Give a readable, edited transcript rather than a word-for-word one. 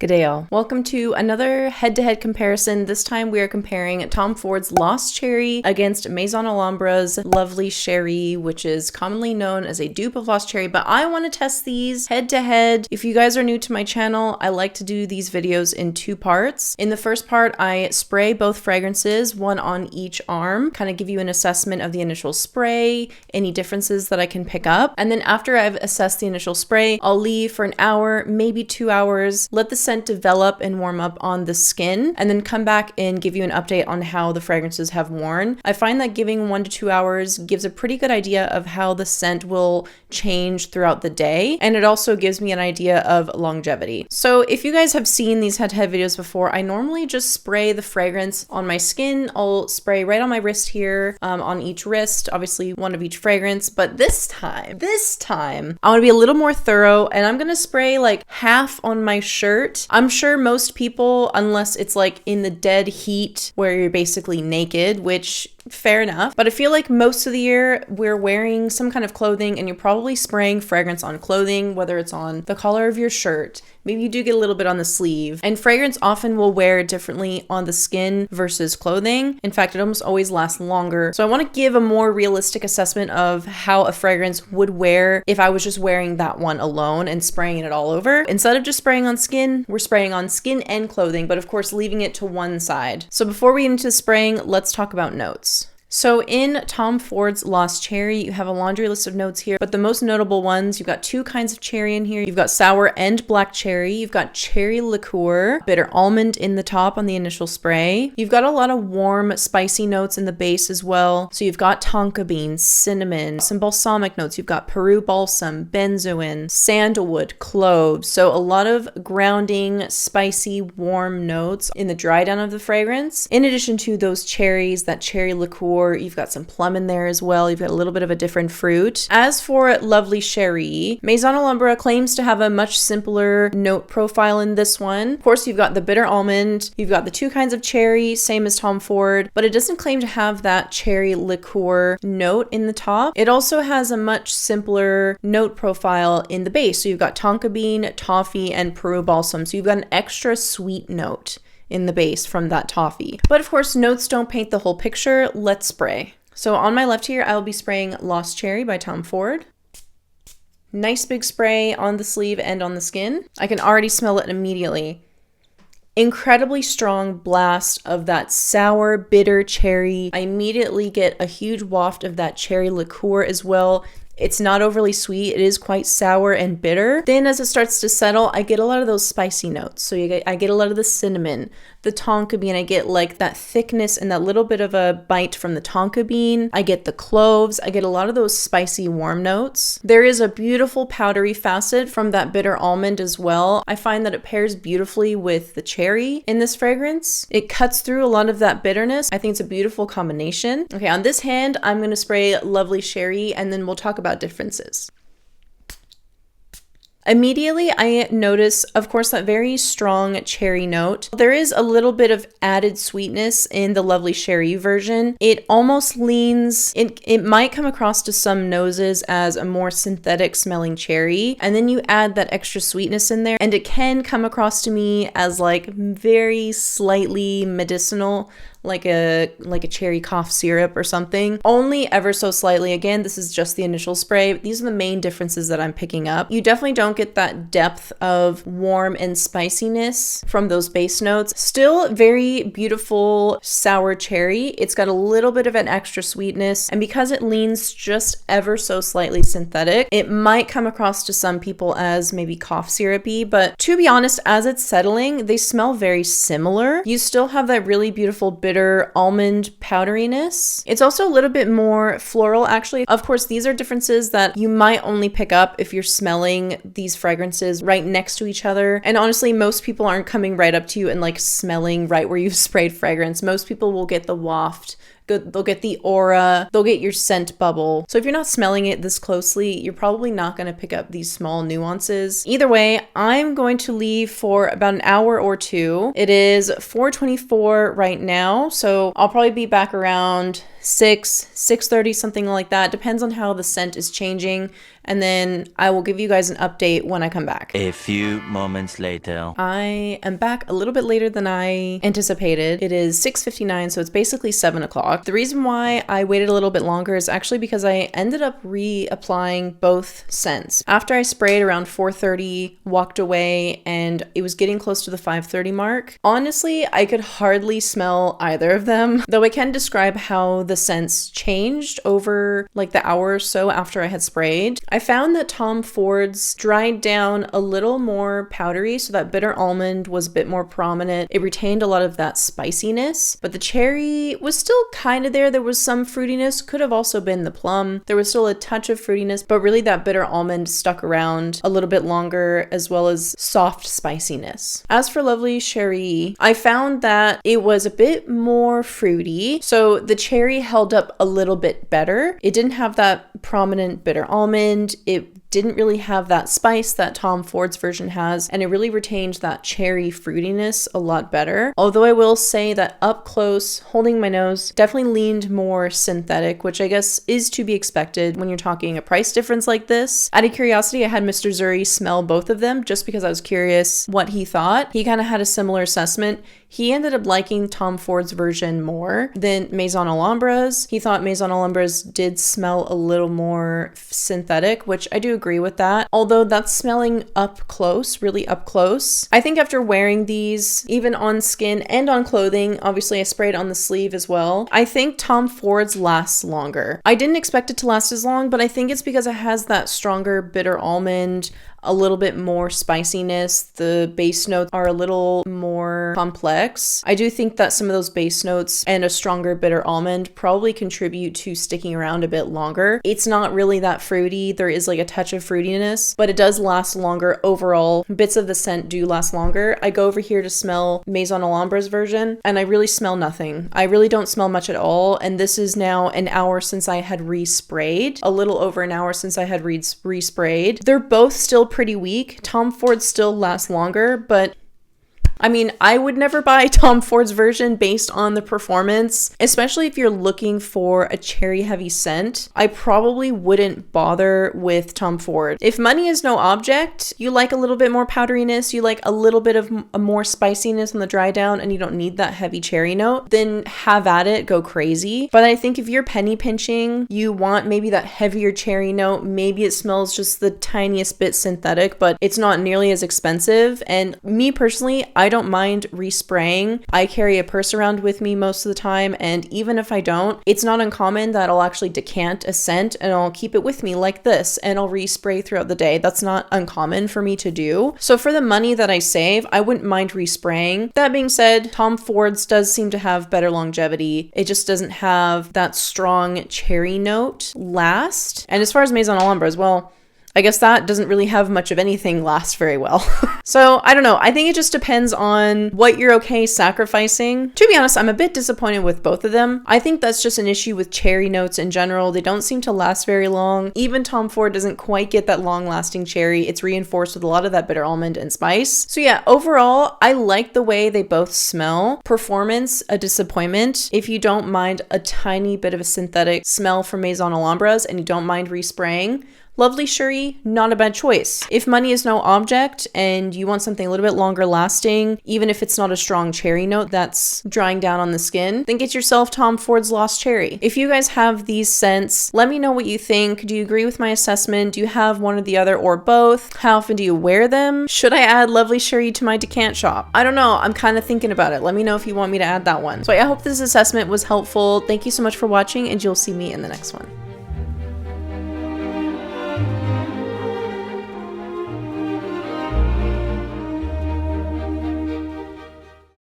G'day y'all. Welcome to another head-to-head comparison. This time we are comparing Tom Ford's Lost Cherry against Maison Alhambra's Lovely Sherry, which is commonly known as a dupe of Lost Cherry, but I want to test these head-to-head. If you guys are new to my channel, I like to do these videos in two parts. In the first part, I spray both fragrances, one on each arm, kind of give you an assessment of the initial spray, any differences that I can pick up. And then after I've assessed the initial spray, I'll leave for an hour, maybe 2 hours, let the scent develop and warm up on the skin, and then come back and give you an update on how the fragrances have worn. I find that giving 1 to 2 hours gives a pretty good idea of how the scent will change throughout the day, and it also gives me an idea of longevity. So if you guys have seen these head-to-head videos before, I normally just spray the fragrance on my skin. I'll spray right on my wrist here, on each wrist, obviously one of each fragrance, but this time, I want to be a little more thorough, and I'm gonna spray like half on my shirt. I'm sure most people, unless it's like in the dead heat where you're basically naked, which fair enough, but I feel like most of the year we're wearing some kind of clothing and you're probably spraying fragrance on clothing, whether it's on the collar of your shirt, maybe you do get a little bit on the sleeve, and fragrance often will wear differently on the skin versus clothing. In fact, it almost always lasts longer. So I want to give a more realistic assessment of how a fragrance would wear if I was just wearing that one alone and spraying it all over. Instead of just spraying on skin, we're spraying on skin and clothing, but of course leaving it to one side. So before we get into spraying, let's talk about notes. So in Tom Ford's Lost Cherry, you have a laundry list of notes here, but the most notable ones, you've got two kinds of cherry in here. You've got sour and black cherry. You've got cherry liqueur, bitter almond in the top on the initial spray. You've got a lot of warm, spicy notes in the base as well. So you've got tonka beans, cinnamon, some balsamic notes. You've got Peru balsam, benzoin, sandalwood, cloves. So a lot of grounding, spicy, warm notes in the dry down of the fragrance. In addition to those cherries, that cherry liqueur, you've got some plum in there as well. You've got a little bit of a different fruit. As for Lovely Sherry, Maison Alhambra claims to have a much simpler note profile in this one. Of course, you've got the bitter almond, you've got the two kinds of cherry, same as Tom Ford, but it doesn't claim to have that cherry liqueur note in the top. It also has a much simpler note profile in the base. So you've got tonka bean, toffee, and Peru balsam. So you've got an extra sweet note in the base from that toffee. But of course, notes don't paint the whole picture. Let's spray. So on my left here, I will be spraying Lost Cherry by Tom Ford. Nice big spray on the sleeve and on the skin. I can already smell it immediately. Incredibly strong blast of that sour, bitter cherry. I immediately get a huge waft of that cherry liqueur as well. It's not overly sweet. It is quite sour and bitter. Then as it starts to settle, I get a lot of those spicy notes. So I get a lot of the cinnamon, the tonka bean. I get like that thickness and that little bit of a bite from the tonka bean. I get the cloves. I get a lot of those spicy warm notes. There is a beautiful powdery facet from that bitter almond as well. I find that it pairs beautifully with the cherry in this fragrance. It cuts through a lot of that bitterness. I think it's a beautiful combination. Okay, on this hand, I'm going to spray Lovely Sherry, and then we'll talk about differences. Immediately, I notice, of course, that very strong cherry note. There is a little bit of added sweetness in the Lovely Sherry version. It almost leans, it might come across to some noses as a more synthetic smelling cherry, and then you add that extra sweetness in there, and it can come across to me as like very slightly medicinal, like a cherry cough syrup or something. Only ever so slightly. Again, this is just the initial spray. These are the main differences that I'm picking up. You definitely don't get that depth of warm and spiciness from those base notes. Still very beautiful sour cherry. It's got a little bit of an extra sweetness, and because it leans just ever so slightly synthetic, it might come across to some people as maybe cough syrupy, but to be honest, as it's settling, they smell very similar. You still have that really beautiful bitter almond powderiness. It's also a little bit more floral, actually. Of course, these are differences that you might only pick up if you're smelling these fragrances right next to each other. And honestly, most people aren't coming right up to you and like smelling right where you've sprayed fragrance. Most people will get the waft they'll get the aura, they'll get your scent bubble. So if you're not smelling it this closely, you're probably not going to pick up these small nuances. Either way, I'm going to leave for about an hour or two. It is 4:24 right now, so I'll probably be back around 6:30, something like that. Depends on how the scent is changing. And then I will give you guys an update when I come back. A few moments later. I am back a little bit later than I anticipated. It is 6:59, so it's basically 7 o'clock. The reason why I waited a little bit longer is actually because I ended up reapplying both scents. After I sprayed around 4:30, walked away, and it was getting close to the 5:30 mark. Honestly, I could hardly smell either of them, though I can describe how the scents changed over like the hour or so after I had sprayed. I found that Tom Ford's dried down a little more powdery, so that bitter almond was a bit more prominent. It retained a lot of that spiciness, but the cherry was still kind of there. There was some fruitiness, could have also been the plum. There was still a touch of fruitiness, but really that bitter almond stuck around a little bit longer, as well as soft spiciness. As for Lovely Cherie, I found that it was a bit more fruity, so the cherry held up a little bit better. It didn't have that prominent bitter almond. It didn't really have that spice that Tom Ford's version has, and it really retained that cherry fruitiness a lot better. Although I will say that up close, holding my nose, definitely leaned more synthetic, which I guess is to be expected when you're talking a price difference like this. Out of curiosity, I had Mr. Zuri smell both of them just because I was curious what he thought. He kind of had a similar assessment. He ended up liking Tom Ford's version more than Maison Alhambra's. He thought Maison Alhambra's did smell a little more synthetic, which I do agree with that. Although that's smelling up close, really up close. I think after wearing these, even on skin and on clothing, obviously I sprayed on the sleeve as well, I think Tom Ford's lasts longer. I didn't expect it to last as long, but I think it's because it has that stronger bitter almond, a little bit more spiciness. The base notes are a little more complex. I do think that some of those base notes and a stronger bitter almond probably contribute to sticking around a bit longer. It's not really that fruity. There is like a touch of fruitiness, but it does last longer overall. Bits of the scent do last longer. I go over here to smell Maison Alhambra's version, and I really smell nothing. I really don't smell much at all, and this is now an hour since I had resprayed. A little over an hour since I had resprayed. They're both still pretty weak. Tom Ford still lasts longer, but I mean, I would never buy Tom Ford's version based on the performance, especially if you're looking for a cherry heavy scent. I probably wouldn't bother with Tom Ford. If money is no object, you like a little bit more powderiness, you like a little bit of a more spiciness on the dry down, and you don't need that heavy cherry note, then have at it, go crazy. But I think if you're penny pinching, you want maybe that heavier cherry note, maybe it smells just the tiniest bit synthetic, but it's not nearly as expensive. And me personally, I don't mind respraying. I carry a purse around with me most of the time, and even if I don't, it's not uncommon that I'll actually decant a scent and I'll keep it with me like this, and I'll respray throughout the day. That's not uncommon for me to do. So for the money that I save, I wouldn't mind respraying. That being said, Tom Ford's does seem to have better longevity. It just doesn't have that strong cherry note last. And as far as Maison Alhambra as well, I guess that doesn't really have much of anything last very well. So I don't know. I think it just depends on what you're okay sacrificing. To be honest, I'm a bit disappointed with both of them. I think that's just an issue with cherry notes in general. They don't seem to last very long. Even Tom Ford doesn't quite get that long lasting cherry. It's reinforced with a lot of that bitter almond and spice. So yeah, overall, I like the way they both smell. Performance, a disappointment. If you don't mind a tiny bit of a synthetic smell from Maison Alhambra's and you don't mind respraying, Lovely Cherie, not a bad choice. If money is no object and you want something a little bit longer lasting, even if it's not a strong cherry note that's drying down on the skin, then get yourself Tom Ford's Lost Cherry. If you guys have these scents, let me know what you think. Do you agree with my assessment? Do you have one or the other or both? How often do you wear them? Should I add Lovely Cherie to my decant shop? I don't know. I'm kind of thinking about it. Let me know if you want me to add that one. So I hope this assessment was helpful. Thank you so much for watching, and you'll see me in the next one.